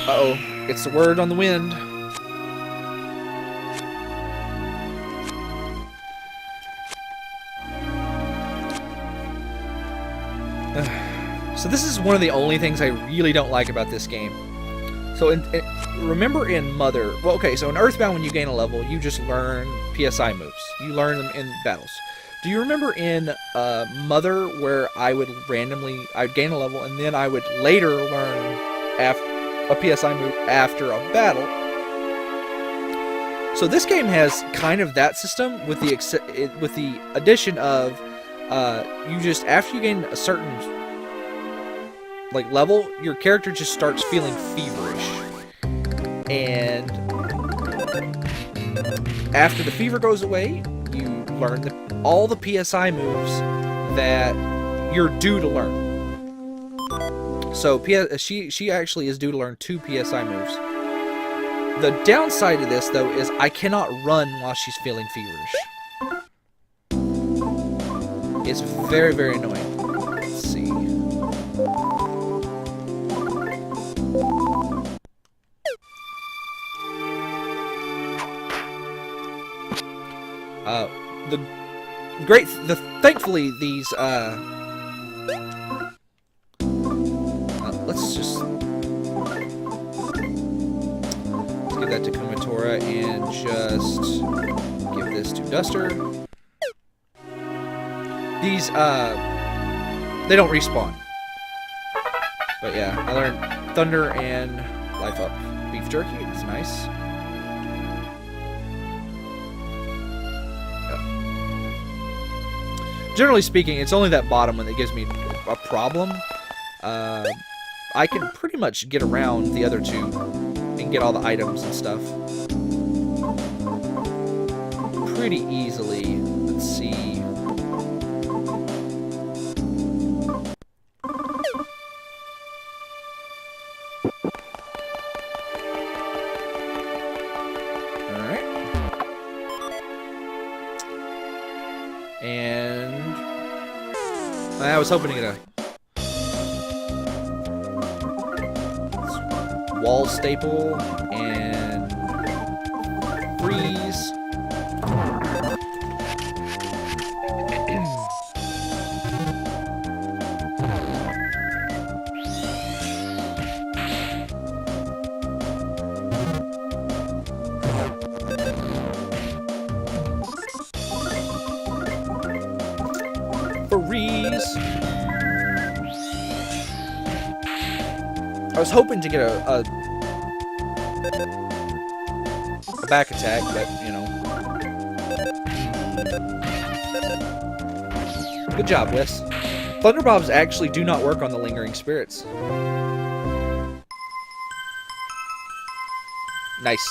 Uh-oh. It's the word on the wind. So this is one of the only things I really don't like about this game. So remember in Mother... Well, okay, so in Earthbound, when you gain a level, you just learn PSI moves. You learn them in battles. Do you remember in Mother where I would I'd gain a level, and then I would later learn a PSI move after a battle? So this game has kind of that system with the addition of you just, after you gain a certain level, your character just starts feeling feverish, and after the fever goes away, you learn all the PSI moves that you're due to learn. So she actually is due to learn 2 PSI moves. The downside of this, though, is I cannot run while she's feeling feverish. It's very, very annoying. Let's see. Thankfully, these, let's give that to Kumatora and just give this to Duster. These, they don't respawn. But yeah, I learned Thunder and Life Up. Beef jerky, that's nice. Generally speaking, it's only that bottom one that gives me a problem. I can pretty much get around the other 2 and get all the items and stuff pretty easily. Let's see. Alright. And I was hoping to get a wall staple and freeze. Freeze. I was hoping to get a back attack, but, you know. Good job, Wes. Thunderbobs actually do not work on the lingering spirits. Nice.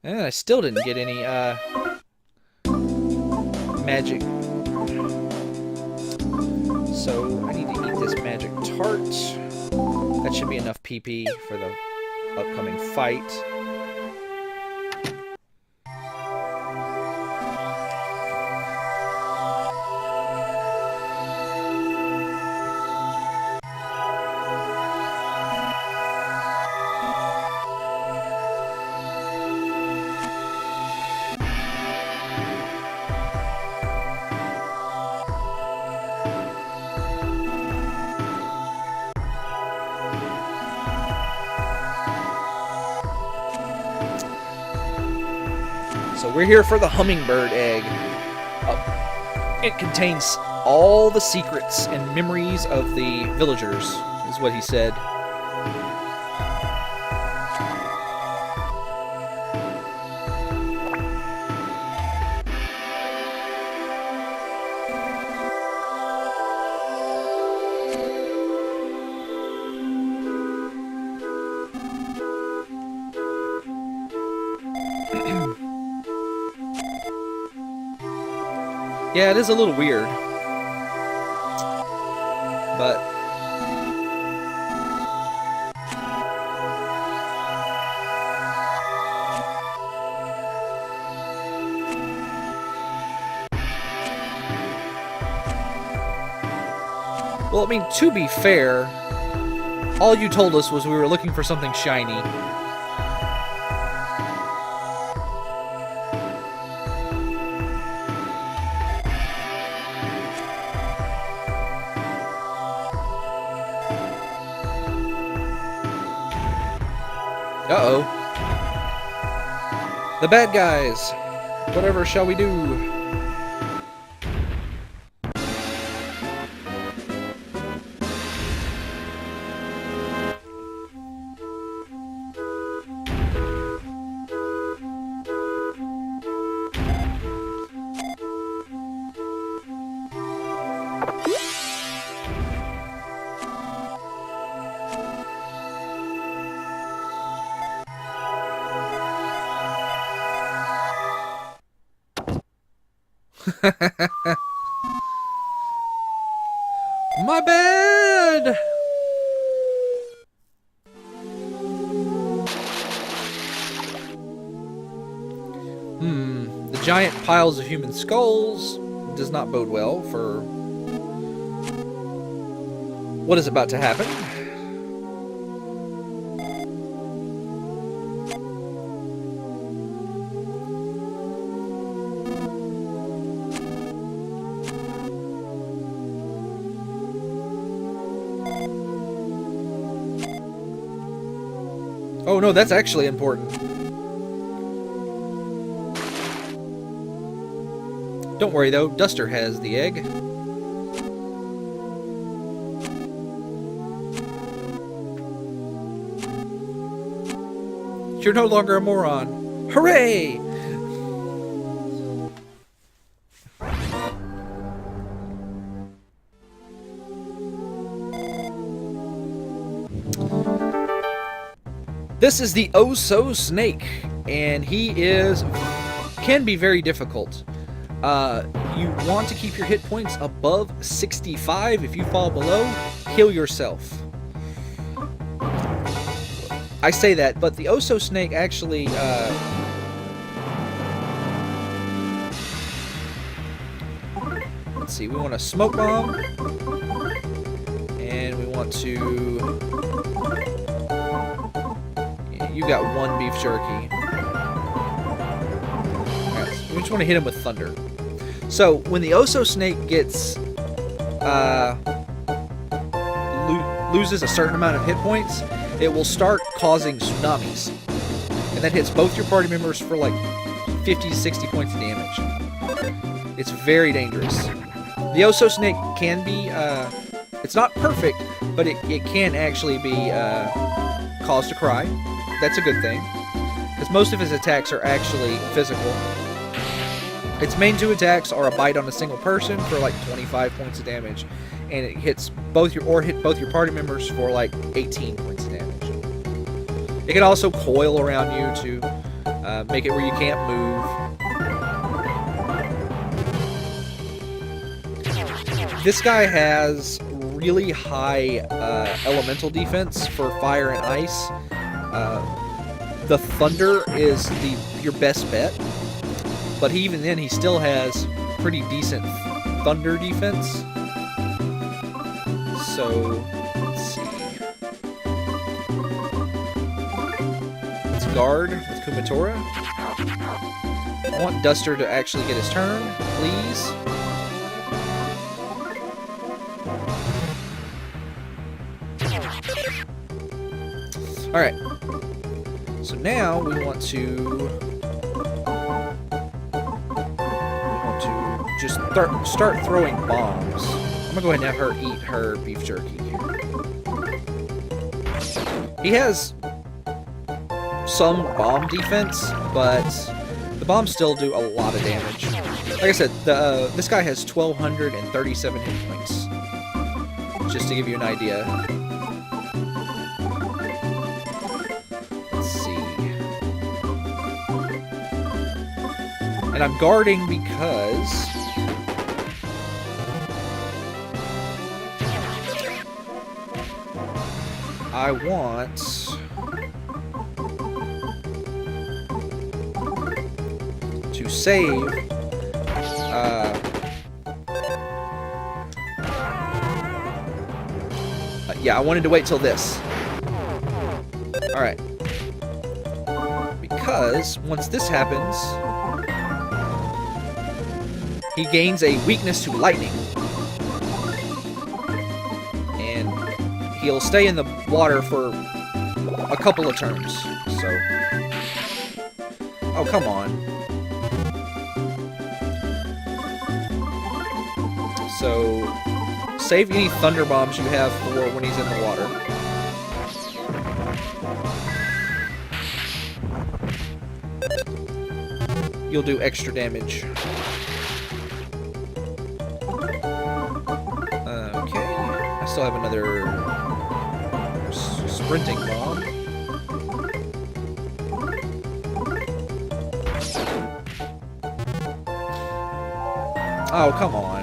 And I still didn't get any, magic. So, I need to eat this magic tart. That should be enough PP for the upcoming fight. So we're here for the hummingbird egg. It contains all the secrets and memories of the villagers, is what he said. Yeah, it is a little weird. But well, I mean, to be fair, All you told us was we were looking for something shiny. Uh-oh. The bad guys. Whatever shall we do? My bad! The giant piles of human skulls does not bode well for what is about to happen. Oh no, that's actually important. Don't worry though, Duster has the egg. You're no longer a moron. Hooray! This is the Osohe snake, and he can be very difficult. You want to keep your hit points above 65. If you fall below, heal yourself. I say that, but the Osohe snake actually let's see, we want a smoke bomb, and we want to. You got one beef jerky. Right, so we just want to hit him with thunder. So when the Osohe snake gets loses a certain amount of hit points, it will start causing tsunamis, and that hits both your party members for like 50 to 60 points of damage. It's very dangerous. The Osohe snake can be it's not perfect, but it can actually be cause to cry. That's a good thing, because most of his attacks are actually physical. Its main two attacks are a bite on a single person for like 25 points of damage, and it hit both your party members for like 18 points of damage. It can also coil around you to make it where you can't move. This guy has really high elemental defense for fire and ice. The thunder is your best bet, but even then he still has pretty decent thunder defense. So let's see. Let's guard with Kumatora. I want Duster to actually get his turn, please. Alright. So now we want to just start throwing bombs. I'm gonna go ahead and have her eat her beef jerky. He has some bomb defense, but the bombs still do a lot of damage. Like I said, this guy has 1,237 hit points. Just to give you an idea. And I'm guarding because I want to save Yeah, I wanted to wait till this. Alright. Because once this happens, he gains a weakness to lightning. And he'll stay in the water for a couple of turns. So... Oh, come on. So, save any thunder bombs you have for when he's in the water. You'll do extra damage. Okay. I still have another sprinting bomb. Oh, come on.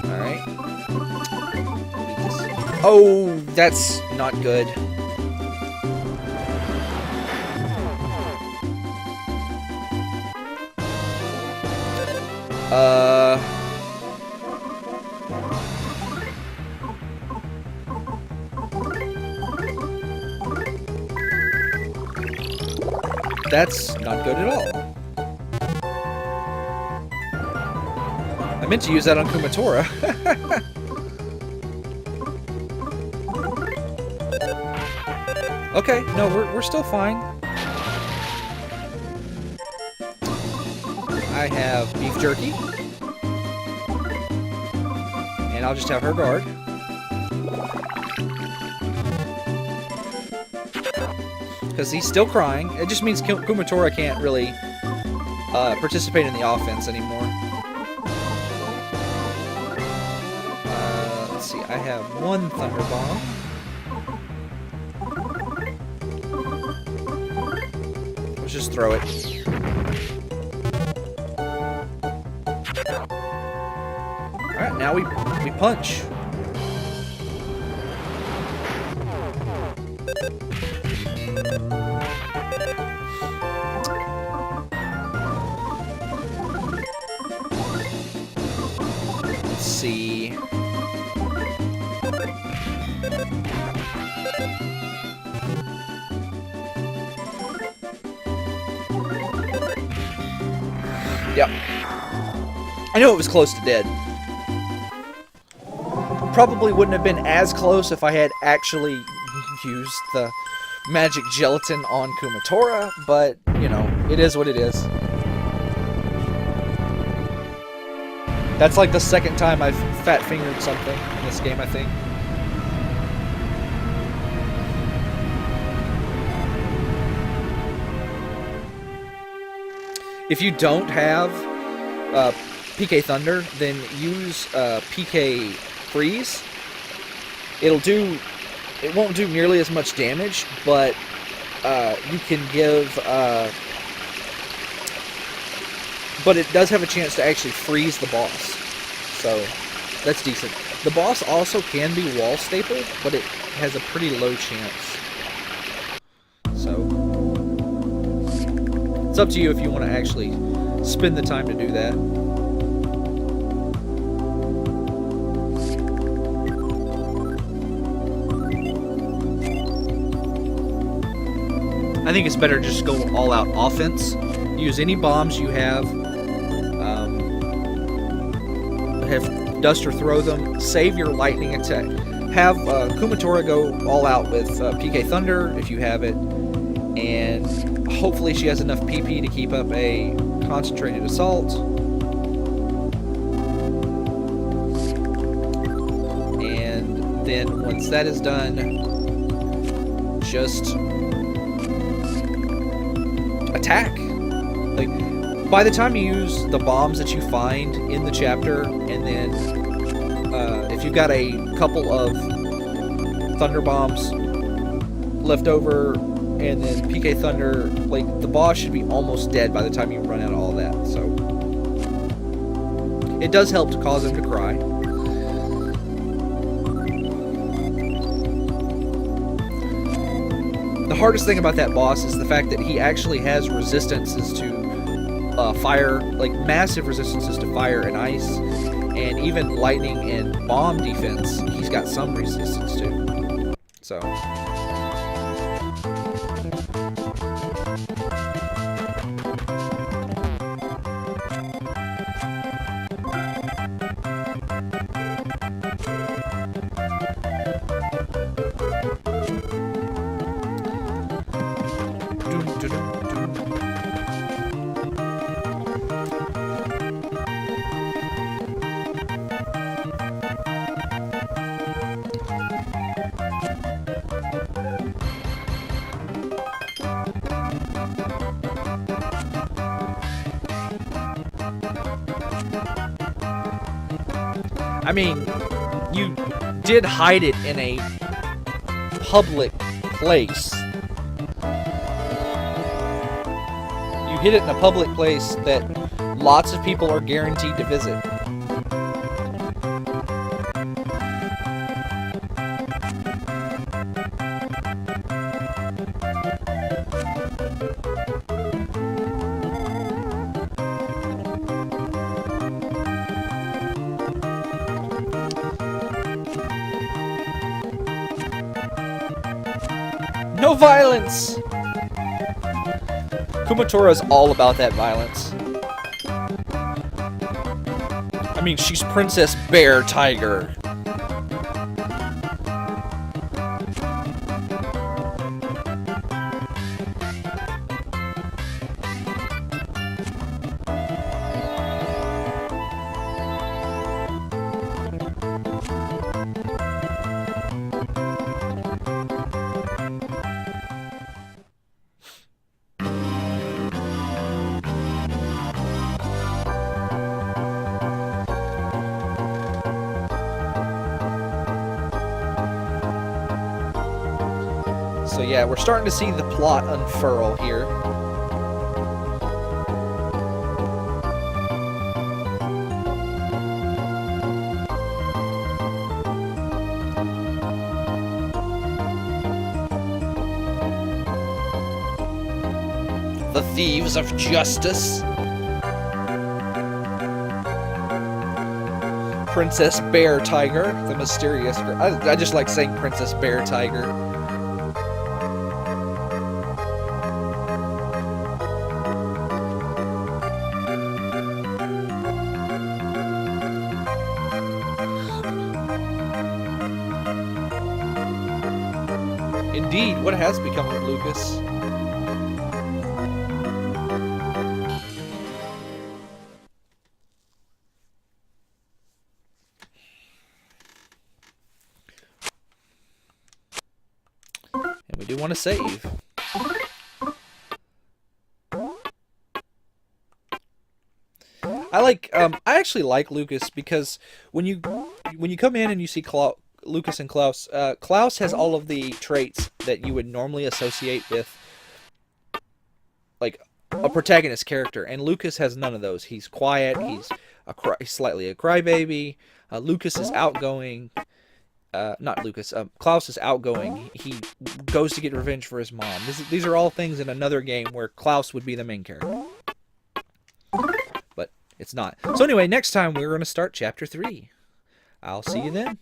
Alright. Oh, that's not good. That's not good at all. I meant to use that on Kumatora. Okay, no, we're still fine. I have beef jerky. And I'll just have her guard. Because he's still crying. It just means Kumatora can't really participate in the offense anymore. Let's see, I have one Thunder Bomb. Let's just throw it. Alright, now we punch. Let's see. Yep. I know it was close to dead. Probably wouldn't have been as close if I had actually used the magic gelatin on Kumatora, but, you know, it is what it is. That's like the second time I've fat-fingered something in this game, I think. If you don't have PK Thunder, then use PK Freeze. It won't do nearly as much damage, but you can give, but it does have a chance to actually freeze the boss, so that's decent. The boss also can be wall stapled, but it has a pretty low chance. So it's up to you if you want to actually spend the time to do that. I think it's better to just go all-out offense. Use any bombs you have. Have Duster throw them. Save your lightning attack. Have Kumatora go all-out with PK Thunder if you have it. And hopefully she has enough PP to keep up a concentrated assault. And then once that is done, just attack. Like, by the time you use the bombs that you find in the chapter, and then if you've got a couple of Thunder Bombs left over, and then PK Thunder, like, the boss should be almost dead by the time you run out of all that, so it does help to cause him to cry. The hardest thing about that boss is the fact that he actually has resistances to fire, like massive resistances to fire and ice, and even lightning and bomb defense. He's got some resistance to. So. I mean, you did hide it in a public place. You hid it in a public place that lots of people are guaranteed to visit. No violence! Kumatora is all about that violence. I mean, she's Princess Bear Tiger. So yeah, we're starting to see the plot unfurl here. The thieves of justice. Princess Bear Tiger, the mysterious girl. I just like saying Princess Bear Tiger. Indeed, what has become of Lucas? And we do want to save. I actually like Lucas because when you come in and you see Lucas and Klaus, Klaus has all of the traits that you would normally associate with like a protagonist character, and Lucas has none of those. He's quiet, he's slightly a crybaby. Lucas is outgoing. Not Lucas. Klaus is outgoing. He goes to get revenge for his mom. These are all things in another game where Klaus would be the main character. But it's not. So anyway, next time we're going to start Chapter 3. I'll see you then.